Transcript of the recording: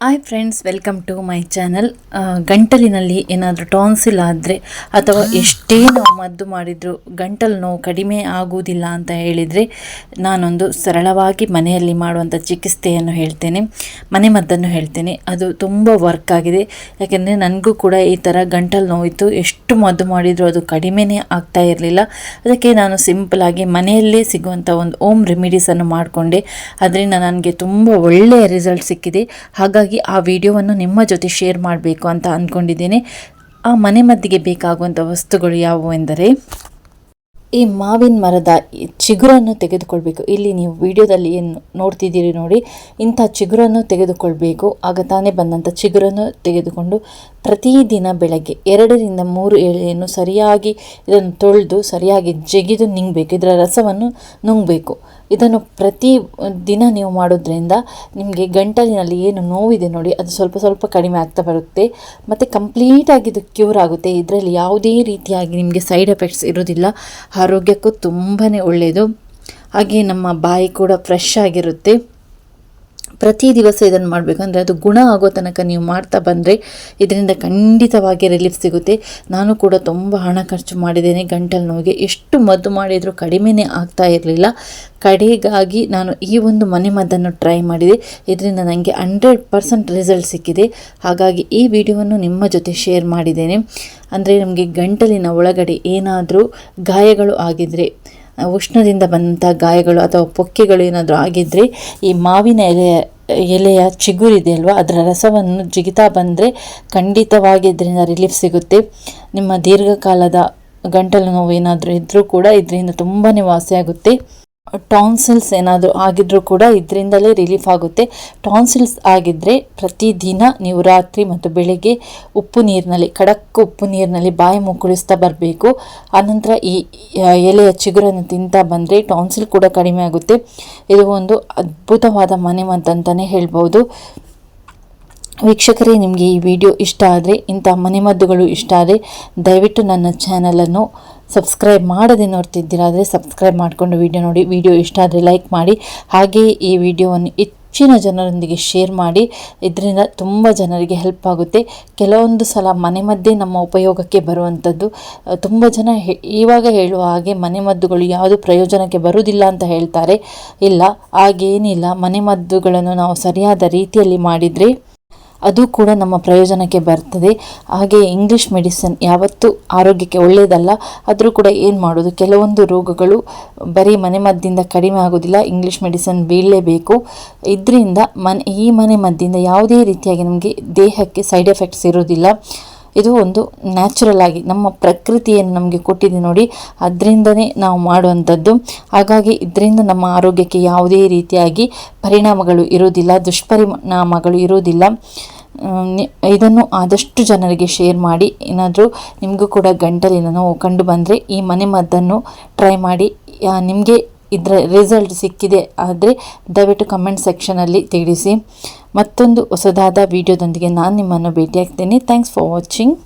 Hi friends, welcome to my channel. ಗಂಟಲಿನಲ್ಲಿ ಏನಾದರೂ tonsil ಆದರೆ ಅಥವಾ ಎಷ್ಟೇ ನಾವು ಮದ್ದು ಮಾಡಿದರೂ ಗಂಟಲು ನೋವು ಕಡಿಮೆ ಆಗುವುದಿಲ್ಲ ಅಂತ ಹೇಳಿದರೆ ನಾನೊಂದು ಸರಳವಾಗಿ ಮನೆಯಲ್ಲಿ ಮಾಡುವಂಥ ಚಿಕಿತ್ಸೆಯನ್ನು ಹೇಳ್ತೇನೆ, ಮನೆಮದ್ದನ್ನು ಹೇಳ್ತೇನೆ. ಅದು ತುಂಬ ವರ್ಕ್ ಆಗಿದೆ. ಯಾಕೆಂದರೆ ನನಗೂ ಕೂಡ ಈ ಥರ ಗಂಟಲು ನೋವಿತ್ತು. ಎಷ್ಟು ಮದ್ದು ಮಾಡಿದರೂ ಅದು ಕಡಿಮೆನೇ ಆಗ್ತಾ ಇರಲಿಲ್ಲ. ಅದಕ್ಕೆ ನಾನು ಸಿಂಪಲಾಗಿ ಮನೆಯಲ್ಲೇ ಸಿಗುವಂಥ ಒಂದು ಹೋಮ್ ರೆಮಿಡೀಸನ್ನು ಮಾಡಿಕೊಂಡೆ. ಅದರಿಂದ ನನಗೆ ತುಂಬ ಒಳ್ಳೆಯ ರಿಸಲ್ಟ್ ಸಿಕ್ಕಿದೆ. ಹಾಗಾಗಿ ಆ ವಿಡಿಯೋವನ್ನು ನಿಮ್ಮ ಜೊತೆ ಶೇರ್ ಮಾಡಬೇಕು ಅಂತ ಅಂದ್ಕೊಂಡಿದ್ದೇನೆ. ಆ ಮನೆಮದ್ದಿಗೆ ಬೇಕಾಗುವಂಥ ವಸ್ತುಗಳು ಯಾವುವು ಎಂದರೆ, ಈ ಮಾವಿನ ಮರದ ಚಿಗುರನ್ನು ತೆಗೆದುಕೊಳ್ಬೇಕು. ಇಲ್ಲಿ ನೀವು ವಿಡಿಯೋದಲ್ಲಿ ಏನು ನೋಡ್ತಿದ್ದೀರಿ ನೋಡಿ, ಇಂಥ ಚಿಗುರನ್ನು ತೆಗೆದುಕೊಳ್ಬೇಕು. ಆಗ ತಾನೇ ಬಂದಂಥ ಚಿಗುರನ್ನು ತೆಗೆದುಕೊಂಡು ಪ್ರತಿದಿನ ಬೆಳಗ್ಗೆ 2 ರಿಂದ 3 ಎಳೆಯನ್ನು ಸರಿಯಾಗಿ ಇದನ್ನು ತೊಳೆದು ಸರಿಯಾಗಿ ಜಗಿದು ನುಂಗಬೇಕು. ಇದರ ರಸವನ್ನು ನುಂಗಬೇಕು. ಇದನ್ನು ಪ್ರತಿ ದಿನ ನೀವು ಮಾಡೋದ್ರಿಂದ ನಿಮಗೆ ಗಂಟಲಿನಲ್ಲಿ ಏನು ನೋವಿದೆ ನೋಡಿ, ಅದು ಸ್ವಲ್ಪ ಸ್ವಲ್ಪ ಕಡಿಮೆ ಆಗ್ತಾ ಬರುತ್ತೆ ಮತ್ತು ಕಂಪ್ಲೀಟಾಗಿ ಇದು ಕ್ಯೂರ್ ಆಗುತ್ತೆ. ಇದರಲ್ಲಿ ಯಾವುದೇ ರೀತಿಯಾಗಿ ನಿಮಗೆ ಸೈಡ್ ಎಫೆಕ್ಟ್ಸ್ ಇರೋದಿಲ್ಲ. ಆರೋಗ್ಯಕ್ಕೂ ತುಂಬಾ ಒಳ್ಳೆಯದು. ಹಾಗೆ ನಮ್ಮ ಬಾಯಿ ಕೂಡ ಫ್ರೆಶ್ ಆಗಿರುತ್ತೆ. ಪ್ರತಿ ದಿವಸ ಇದನ್ನು ಮಾಡಬೇಕಂದ್ರೆ ಅದು ಗುಣ ಆಗೋ ತನಕ ನೀವು ಮಾಡ್ತಾ ಬಂದರೆ ಇದರಿಂದ ಖಂಡಿತವಾಗಿ ರಿಲೀಫ್ ಸಿಗುತ್ತೆ. ನಾನು ಕೂಡ ತುಂಬ ಹಣ ಖರ್ಚು ಮಾಡಿದ್ದೇನೆ ಗಂಟಲು ನೋವಿಗೆ. ಎಷ್ಟು ಮದ್ದು ಮಾಡಿದರೂ ಕಡಿಮೆನೇ ಆಗ್ತಾ ಇರಲಿಲ್ಲ. ಕಡೆಗಾಗಿ ನಾನು ಈ ಒಂದು ಮನೆಮದ್ದನ್ನು ಟ್ರೈ ಮಾಡಿದೆ. ಇದರಿಂದ ನನಗೆ 100% ರಿಸಲ್ಟ್ ಸಿಕ್ಕಿದೆ. ಹಾಗಾಗಿ ಈ ವಿಡಿಯೋವನ್ನು ನಿಮ್ಮ ಜೊತೆ ಶೇರ್ ಮಾಡಿದ್ದೇನೆ. ಅಂದರೆ ನಮಗೆ ಗಂಟಲಿನ ಒಳಗಡೆ ಏನಾದರೂ ಗಾಯಗಳು ಆಗಿದ್ದರೆ, ಉಷ್ಣದಿಂದ ಬಂದಂಥ ಗಾಯಗಳು ಅಥವಾ ಪೊಕ್ಕೆಗಳು ಏನಾದರೂ ಆಗಿದ್ದರೆ, ಈ ಮಾವಿನ ಎಲೆಯ ಚಿಗುರಿದೆ ಅಲ್ವಾ, ಅದರ ರಸವನ್ನು ಜಿಗಿತಾ ಬಂದರೆ ಖಂಡಿತವಾಗಿ ಇದರಿಂದ ರಿಲೀಫ್ ಸಿಗುತ್ತೆ. ನಿಮ್ಮ ದೀರ್ಘಕಾಲದ ಗಂಟಲು ನೋವು ಏನಾದರೂ ಇದ್ದರೂ ಕೂಡ ಇದರಿಂದ ತುಂಬಾ ವಾಸಿಯಾಗುತ್ತೆ. ಟಾನ್ಸಿಲ್ಸ್ ಏನಾದರೂ ಆಗಿದ್ರೂ ಕೂಡ ಇದರಿಂದಲೇ ರಿಲೀಫ್ ಆಗುತ್ತೆ. ಟಾನ್ಸಿಲ್ಸ್ ಆಗಿದ್ದರೆ ಪ್ರತಿದಿನ ನೀವು ರಾತ್ರಿ ಮತ್ತು ಬೆಳಗ್ಗೆ ಉಪ್ಪು ನೀರಿನಲ್ಲಿ, ಖಡಕ್ ಉಪ್ಪು ನೀರಿನಲ್ಲಿ ಬಾಯಿ ಮುಕ್ಕಳಿಸ್ತಾ ಬರಬೇಕು. ಆನಂತರ ಈ ಎಲೆಯ ಚಿಗುರನ್ನು ತಿಂತಾ ಬಂದರೆ ಟಾನ್ಸಿಲ್ ಕೂಡ ಕಡಿಮೆ ಆಗುತ್ತೆ. ಇದು ಒಂದು ಅದ್ಭುತವಾದ ಮನೆಮದ್ದು ಅಂತಲೇ ಹೇಳ್ಬೋದು. ವೀಕ್ಷಕರೇ, ನಿಮಗೆ ಈ ವಿಡಿಯೋ ಇಷ್ಟ ಆದರೆ, ಇಂಥ ಮನೆಮದ್ದುಗಳು ಇಷ್ಟ ಆದರೆ ದಯವಿಟ್ಟು ನನ್ನ ಚಾನಲನ್ನು ಸಬ್ಸ್ಕ್ರೈಬ್ ಮಾಡದೆ ನೋಡ್ತಿದ್ದೀರಾ ಆದರೆ ಸಬ್ಸ್ಕ್ರೈಬ್ ಮಾಡಿಕೊಂಡು ವಿಡಿಯೋ ನೋಡಿ. ವಿಡಿಯೋ ಇಷ್ಟ ಆದರೆ ಲೈಕ್ ಮಾಡಿ. ಹಾಗೆಯೇ ಈ ವಿಡಿಯೋವನ್ನು ಹೆಚ್ಚಿನ ಜನರೊಂದಿಗೆ ಶೇರ್ ಮಾಡಿ. ಇದರಿಂದ ತುಂಬ ಜನರಿಗೆ ಹೆಲ್ಪ್ ಆಗುತ್ತೆ. ಕೆಲವೊಂದು ಸಲ ಮನೆಮದ್ದೇ ನಮ್ಮ ಉಪಯೋಗಕ್ಕೆ ಬರುವಂಥದ್ದು. ತುಂಬ ಜನ ಇವಾಗ ಹೇಳುವ ಹಾಗೆ ಮನೆಮದ್ದುಗಳು ಯಾವುದು ಪ್ರಯೋಜನಕ್ಕೆ ಬರುವುದಿಲ್ಲ ಅಂತ ಹೇಳ್ತಾರೆ. ಇಲ್ಲ, ಹಾಗೇನಿಲ್ಲ. ಮನೆಮದ್ದುಗಳನ್ನು ನಾವು ಸರಿಯಾದ ರೀತಿಯಲ್ಲಿ ಮಾಡಿದರೆ ಅದು ಕೂಡ ನಮ್ಮ ಪ್ರಯೋಜನಕ್ಕೆ ಬರ್ತದೆ. ಹಾಗೆ ಇಂಗ್ಲೀಷ್ ಮೆಡಿಸಿನ್ ಯಾವತ್ತೂ ಆರೋಗ್ಯಕ್ಕೆ ಒಳ್ಳೆಯದಲ್ಲ. ಆದರೂ ಕೂಡ ಏನು ಮಾಡೋದು, ಕೆಲವೊಂದು ರೋಗಗಳು ಬರೀ ಮನೆಮದ್ದಿಂದ ಕಡಿಮೆ ಆಗೋದಿಲ್ಲ. ಇಂಗ್ಲೀಷ್ ಮೆಡಿಸಿನ್ ಬೀಳಲೇಬೇಕು. ಇದರಿಂದ ಈ ಮನೆಮದ್ದಿಂದ ಯಾವುದೇ ರೀತಿಯಾಗಿ ನಮಗೆ ದೇಹಕ್ಕೆ ಸೈಡ್ ಎಫೆಕ್ಟ್ಸ್ ಇರೋದಿಲ್ಲ. ಇದು ಒಂದು ನ್ಯಾಚುರಲ್ ಆಗಿ ನಮ್ಮ ಪ್ರಕೃತಿಯನ್ನು ನಮಗೆ ಕೊಟ್ಟಿದೆ ನೋಡಿ, ಅದರಿಂದನೇ ನಾವು ಮಾಡುವಂಥದ್ದು. ಹಾಗಾಗಿ ಇದರಿಂದ ನಮ್ಮ ಆರೋಗ್ಯಕ್ಕೆ ಯಾವುದೇ ರೀತಿಯಾಗಿ ಪರಿಣಾಮಗಳು ಇರೋದಿಲ್ಲ, ದುಷ್ಪರಿಣಾಮಗಳು ಇರೋದಿಲ್ಲ. ಇದನ್ನು ಆದಷ್ಟು ಜನರಿಗೆ ಶೇರ್ ಮಾಡಿ. ಏನಾದರೂ ನಿಮಗೂ ಕೂಡ ಗಂಟಲಿನ ನೋವು ಕಂಡು ಬಂದರೆ ಈ ಮನೆಮದ್ದನ್ನು ಟ್ರೈ ಮಾಡಿ. ನಿಮಗೆ ಇದರ ರಿಸಲ್ಟ್ ಸಿಕ್ಕಿದೆ ಆದರೆ ದಯವಿಟ್ಟು ಕಮೆಂಟ್ ಸೆಕ್ಷನಲ್ಲಿ ತಿಳಿಸಿ. ಮತ್ತೊಂದು ಹೊಸದಾದ ವಿಡಿಯೋದೊಂದಿಗೆ ನಾನು ನಿಮ್ಮನ್ನು ಭೇಟಿಯಾಗ್ತೇನೆ. Thanks for watching.